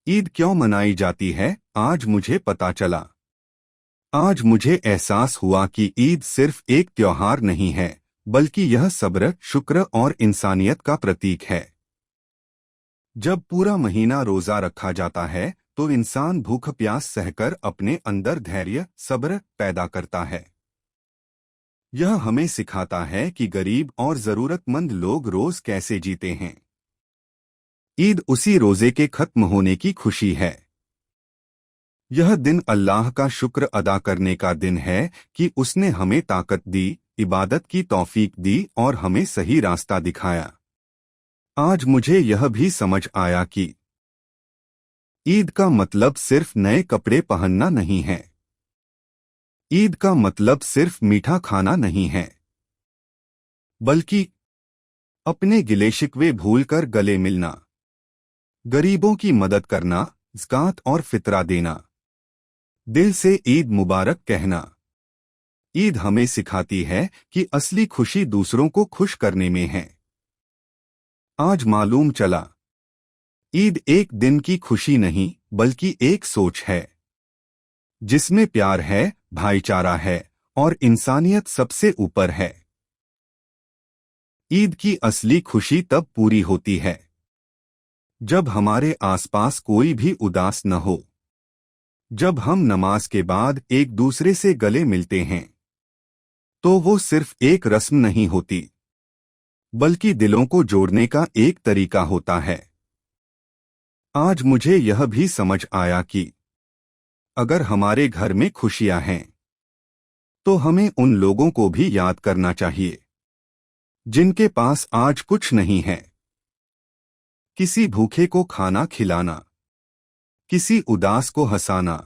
ईद क्यों मनाई जाती है, आज मुझे पता चला। आज मुझे एहसास हुआ कि ईद सिर्फ एक त्योहार नहीं है, बल्कि यह सब्र, शुक्र और इंसानियत का प्रतीक है। जब पूरा महीना रोजा रखा जाता है, तो इंसान भूख प्यास सहकर अपने अंदर धैर्य, सब्र पैदा करता है। यह हमें सिखाता है कि गरीब और जरूरतमंद लोग रोज कैसे जीते हैं। ईद उसी रोजे के खत्म होने की खुशी है। यह दिन अल्लाह का शुक्र अदा करने का दिन है कि उसने हमें ताकत दी, इबादत की तौफीक दी और हमें सही रास्ता दिखाया। आज मुझे यह भी समझ आया कि ईद का मतलब सिर्फ नए कपड़े पहनना नहीं है। ईद का मतलब सिर्फ मीठा खाना नहीं है, बल्कि अपने गिले शिकवे भूलकर गले मिलना, गरीबों की मदद करना, ज़कात और फितरा देना, दिल से ईद मुबारक कहना। ईद हमें सिखाती है कि असली खुशी दूसरों को खुश करने में है। आज मालूम चला, ईद एक दिन की खुशी नहीं, बल्कि एक सोच है, जिसमें प्यार है, भाईचारा है और इंसानियत सबसे ऊपर है। ईद की असली खुशी तब पूरी होती है जब हमारे आसपास कोई भी उदास न हो, जब हम नमाज के बाद एक दूसरे से गले मिलते हैं, तो वो सिर्फ एक रस्म नहीं होती, बल्कि दिलों को जोड़ने का एक तरीका होता है। आज मुझे यह भी समझ आया कि अगर हमारे घर में खुशियां हैं, तो हमें उन लोगों को भी याद करना चाहिए जिनके पास आज कुछ नहीं है। किसी भूखे को खाना खिलाना, किसी उदास को हंसाना,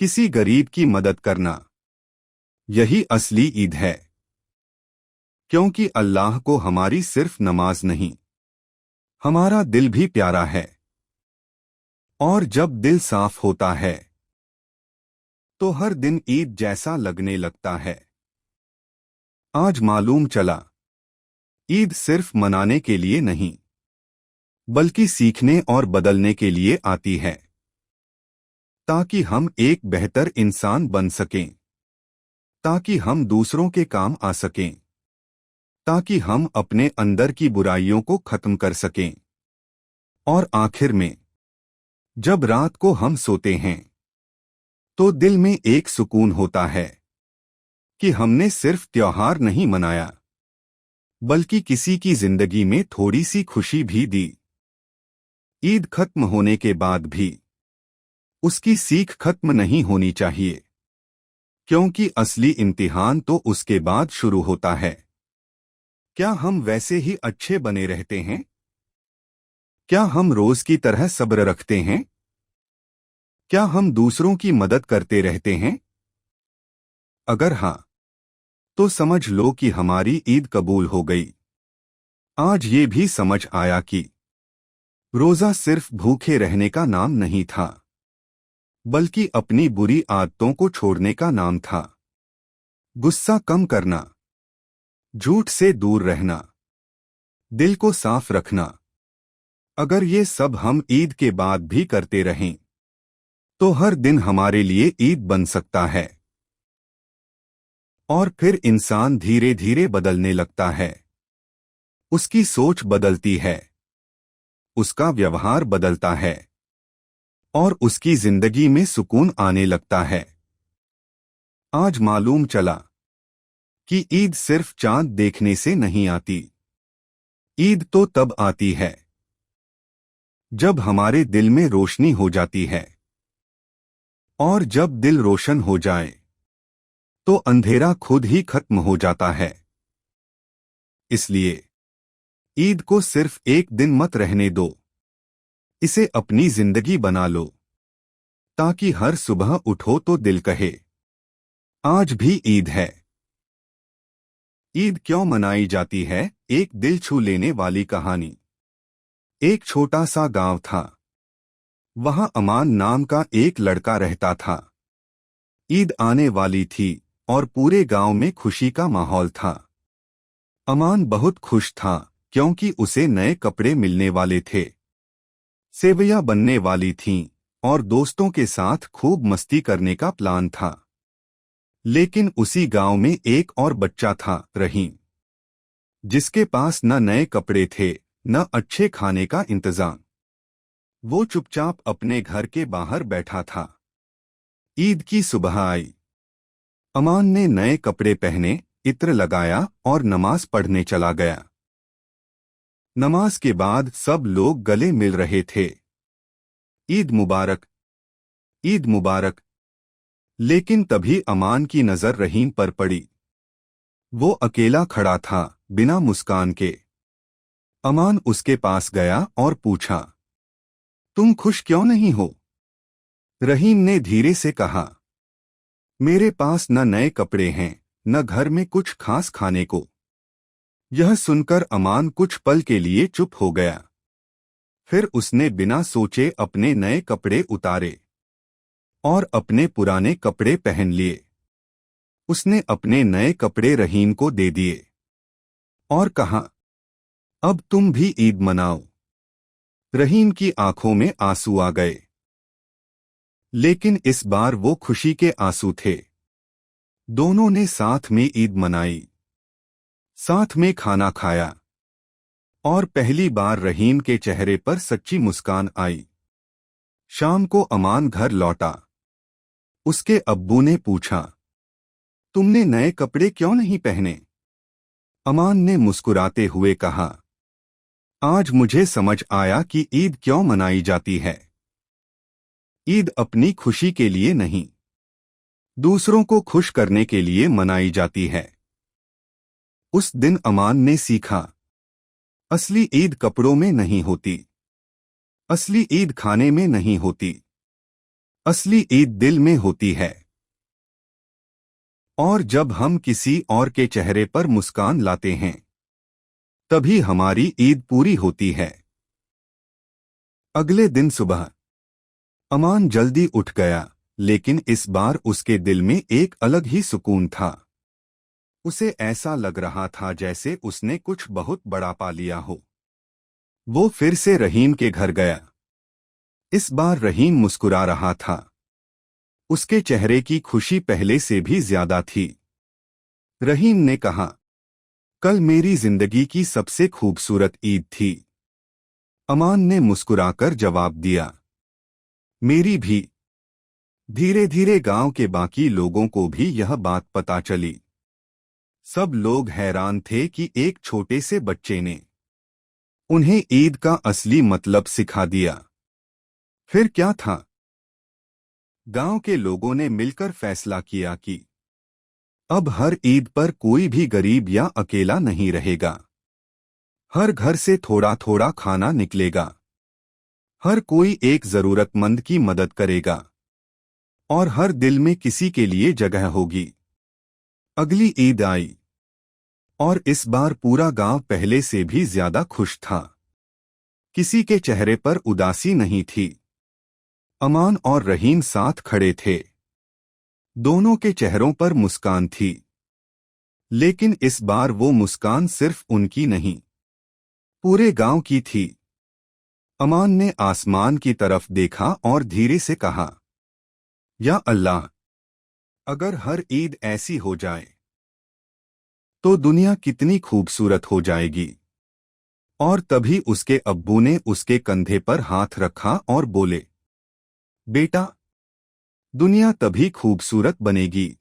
किसी गरीब की मदद करना, यही असली ईद है। क्योंकि अल्लाह को हमारी सिर्फ नमाज नहीं, हमारा दिल भी प्यारा है। और जब दिल साफ होता है, तो हर दिन ईद जैसा लगने लगता है। आज मालूम चला, ईद सिर्फ मनाने के लिए नहीं, बल्कि सीखने और बदलने के लिए आती है, ताकि हम एक बेहतर इंसान बन सकें, ताकि हम दूसरों के काम आ सकें, ताकि हम अपने अंदर की बुराइयों को खत्म कर सकें। और आखिर में, जब रात को हम सोते हैं, तो दिल में एक सुकून होता है कि हमने सिर्फ त्योहार नहीं मनाया, बल्कि किसी की जिंदगी में थोड़ी सी खुशी भी दी। ईद खत्म होने के बाद भी उसकी सीख खत्म नहीं होनी चाहिए, क्योंकि असली इम्तिहान तो उसके बाद शुरू होता है। क्या हम वैसे ही अच्छे बने रहते हैं? क्या हम रोज की तरह सब्र रखते हैं? क्या हम दूसरों की मदद करते रहते हैं? अगर हाँ, तो समझ लो कि हमारी ईद कबूल हो गई। आज ये भी समझ आया कि रोजा सिर्फ भूखे रहने का नाम नहीं था, बल्कि अपनी बुरी आदतों को छोड़ने का नाम था। गुस्सा कम करना, झूठ से दूर रहना, दिल को साफ रखना। अगर ये सब हम ईद के बाद भी करते रहें, तो हर दिन हमारे लिए ईद बन सकता है। और फिर इंसान धीरे धीरे बदलने लगता है। उसकी सोच बदलती है, उसका व्यवहार बदलता है और उसकी जिंदगी में सुकून आने लगता है। आज मालूम चला कि ईद सिर्फ चांद देखने से नहीं आती। ईद तो तब आती है जब हमारे दिल में रोशनी हो जाती है, और जब दिल रोशन हो जाए, तो अंधेरा खुद ही खत्म हो जाता है। इसलिए ईद को सिर्फ एक दिन मत रहने दो, इसे अपनी जिंदगी बना लो, ताकि हर सुबह उठो तो दिल कहे, आज भी ईद है। ईद क्यों मनाई जाती है, एक दिल छू लेने वाली कहानी। एक छोटा सा गांव था। वहां अमान नाम का एक लड़का रहता था। ईद आने वाली थी और पूरे गांव में खुशी का माहौल था। अमान बहुत खुश था, क्योंकि उसे नए कपड़े मिलने वाले थे। सेवैयां बनने वाली थीं और दोस्तों के साथ खूब मस्ती करने का प्लान था। लेकिन उसी गांव में एक और बच्चा था, रहीम, जिसके पास न नए कपड़े थे न अच्छे खाने का इंतजाम। वो चुपचाप अपने घर के बाहर बैठा था। ईद की सुबह आई। अमान ने नए कपड़े पहने, इत्र लगाया और नमाज पढ़ने चला गया। नमाज के बाद सब लोग गले मिल रहे थे। ईद मुबारक, ईद मुबारक। लेकिन तभी अमान की नजर रहीम पर पड़ी। वो अकेला खड़ा था, बिना मुस्कान के। अमान उसके पास गया और पूछा, तुम खुश क्यों नहीं हो? रहीम ने धीरे से कहा, मेरे पास न नए कपड़े हैं न घर में कुछ खास खाने को। यह सुनकर अमान कुछ पल के लिए चुप हो गया। फिर उसने बिना सोचे अपने नए कपड़े उतारे और अपने पुराने कपड़े पहन लिए। उसने अपने नए कपड़े रहीम को दे दिए और कहा, अब तुम भी ईद मनाओ। रहीम की आंखों में आंसू आ गए। लेकिन इस बार वो खुशी के आंसू थे। दोनों ने साथ में ईद मनाई, साथ में खाना खाया और पहली बार रहीम के चेहरे पर सच्ची मुस्कान आई। शाम को अमान घर लौटा। उसके अब्बू ने पूछा, तुमने नए कपड़े क्यों नहीं पहने? अमान ने मुस्कुराते हुए कहा, आज मुझे समझ आया कि ईद क्यों मनाई जाती है। ईद अपनी खुशी के लिए नहीं, दूसरों को खुश करने के लिए मनाई जाती है। उस दिन अमान ने सीखा, असली ईद कपड़ों में नहीं होती, असली ईद खाने में नहीं होती, असली ईद दिल में होती है। और जब हम किसी और के चेहरे पर मुस्कान लाते हैं, तभी हमारी ईद पूरी होती है। अगले दिन सुबह अमान जल्दी उठ गया, लेकिन इस बार उसके दिल में एक अलग ही सुकून था। उसे ऐसा लग रहा था जैसे उसने कुछ बहुत बड़ा पा लिया हो। वो फिर से रहीम के घर गया। इस बार रहीम मुस्कुरा रहा था। उसके चेहरे की खुशी पहले से भी ज्यादा थी। रहीम ने कहा, कल मेरी जिंदगी की सबसे खूबसूरत ईद थी। अमान ने मुस्कुराकर जवाब दिया, मेरी भी। धीरे धीरे गांव के बाकी लोगों को भी यह बात पता चली। सब लोग हैरान थे कि एक छोटे से बच्चे ने उन्हें ईद का असली मतलब सिखा दिया। फिर क्या था? गांव के लोगों ने मिलकर फैसला किया कि अब हर ईद पर कोई भी गरीब या अकेला नहीं रहेगा। हर घर से थोड़ा थोड़ा खाना निकलेगा। हर कोई एक जरूरतमंद की मदद करेगा और हर दिल में किसी के लिए जगह होगी। अगली ईद आई और इस बार पूरा गांव पहले से भी ज्यादा खुश था। किसी के चेहरे पर उदासी नहीं थी। अमान और रहीम साथ खड़े थे। दोनों के चेहरों पर मुस्कान थी। लेकिन इस बार वो मुस्कान सिर्फ उनकी नहीं, पूरे गांव की थी। अमान ने आसमान की तरफ देखा और धीरे से कहा, या अल्लाह, अगर हर ईद ऐसी हो जाए तो दुनिया कितनी खूबसूरत हो जाएगी। और तभी उसके अब्बू ने उसके कंधे पर हाथ रखा और बोले, बेटा, दुनिया तभी खूबसूरत बनेगी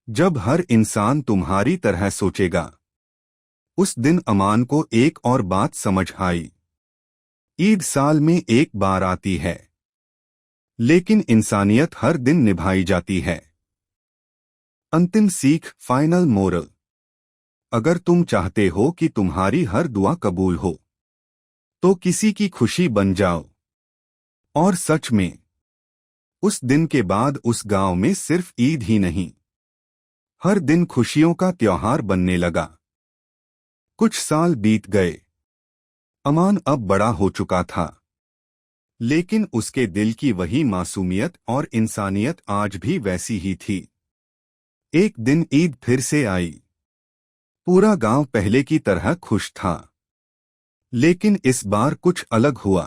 जब हर इंसान तुम्हारी तरह सोचेगा। उस दिन अमान को एक और बात समझ आई। ईद साल में एक बार आती है, लेकिन इंसानियत हर दिन निभाई जाती है। अंतिम सीख, फाइनल मोरल। अगर तुम चाहते हो कि तुम्हारी हर दुआ कबूल हो, तो किसी की खुशी बन जाओ। और सच में उस दिन के बाद उस गांव में सिर्फ ईद ही नहीं, हर दिन खुशियों का त्योहार बनने लगा। कुछ साल बीत गए। अमान अब बड़ा हो चुका था, लेकिन उसके दिल की वही मासूमियत और इंसानियत आज भी वैसी ही थी। एक दिन ईद फिर से आई। पूरा गांव पहले की तरह खुश था, लेकिन इस बार कुछ अलग हुआ।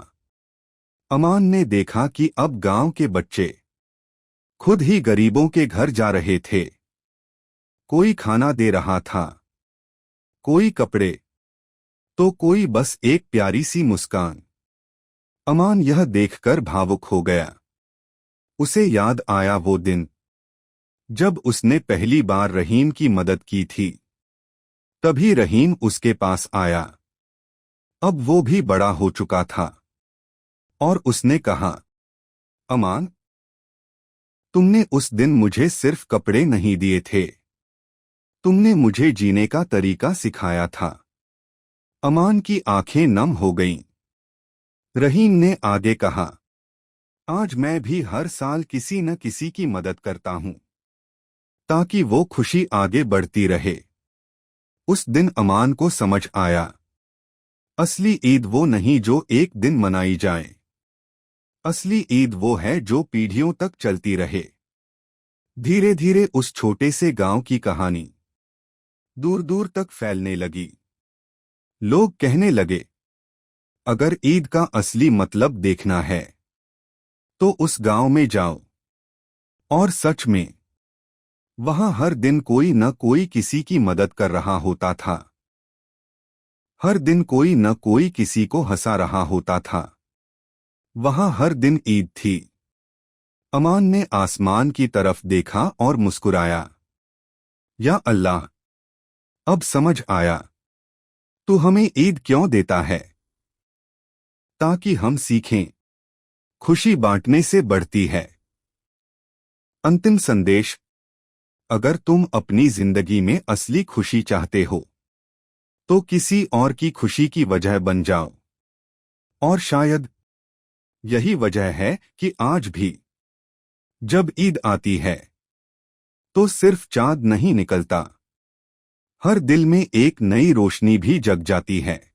अमान ने देखा कि अब गांव के बच्चे खुद ही गरीबों के घर जा रहे थे। कोई खाना दे रहा था, कोई कपड़े, तो कोई बस एक प्यारी सी मुस्कान। अमान यह देखकर भावुक हो गया। उसे याद आया वो दिन जब उसने पहली बार रहीम की मदद की थी। तभी रहीम उसके पास आया। अब वो भी बड़ा हो चुका था और उसने कहा, अमान, तुमने उस दिन मुझे सिर्फ कपड़े नहीं दिए थे, तुमने मुझे जीने का तरीका सिखाया था। अमान की आंखें नम हो गईं। रहीम ने आगे कहा, आज मैं भी हर साल किसी न किसी की मदद करता हूं ताकि वो खुशी आगे बढ़ती रहे। उस दिन अमान को समझ आया, असली ईद वो नहीं जो एक दिन मनाई जाए। असली ईद वो है जो पीढ़ियों तक चलती रहे। धीरे धीरे उस छोटे से गांव की कहानी दूर दूर तक फैलने लगी। लोग कहने लगे, अगर ईद का असली मतलब देखना है तो उस गांव में जाओ। और सच में वहां हर दिन कोई न कोई किसी की मदद कर रहा होता था। हर दिन कोई न कोई किसी को हंसा रहा होता था। वहां हर दिन ईद थी। अमान ने आसमान की तरफ देखा और मुस्कुराया। या अल्लाह, अब समझ आया, तू हमें ईद क्यों देता है? ताकि हम सीखें, खुशी बांटने से बढ़ती है। अंतिम संदेश, अगर तुम अपनी जिंदगी में असली खुशी चाहते हो तो किसी और की खुशी की वजह बन जाओ। और शायद यही वजह है कि आज भी जब ईद आती है तो सिर्फ चांद नहीं निकलता, हर दिल में एक नई रोशनी भी जग जाती है।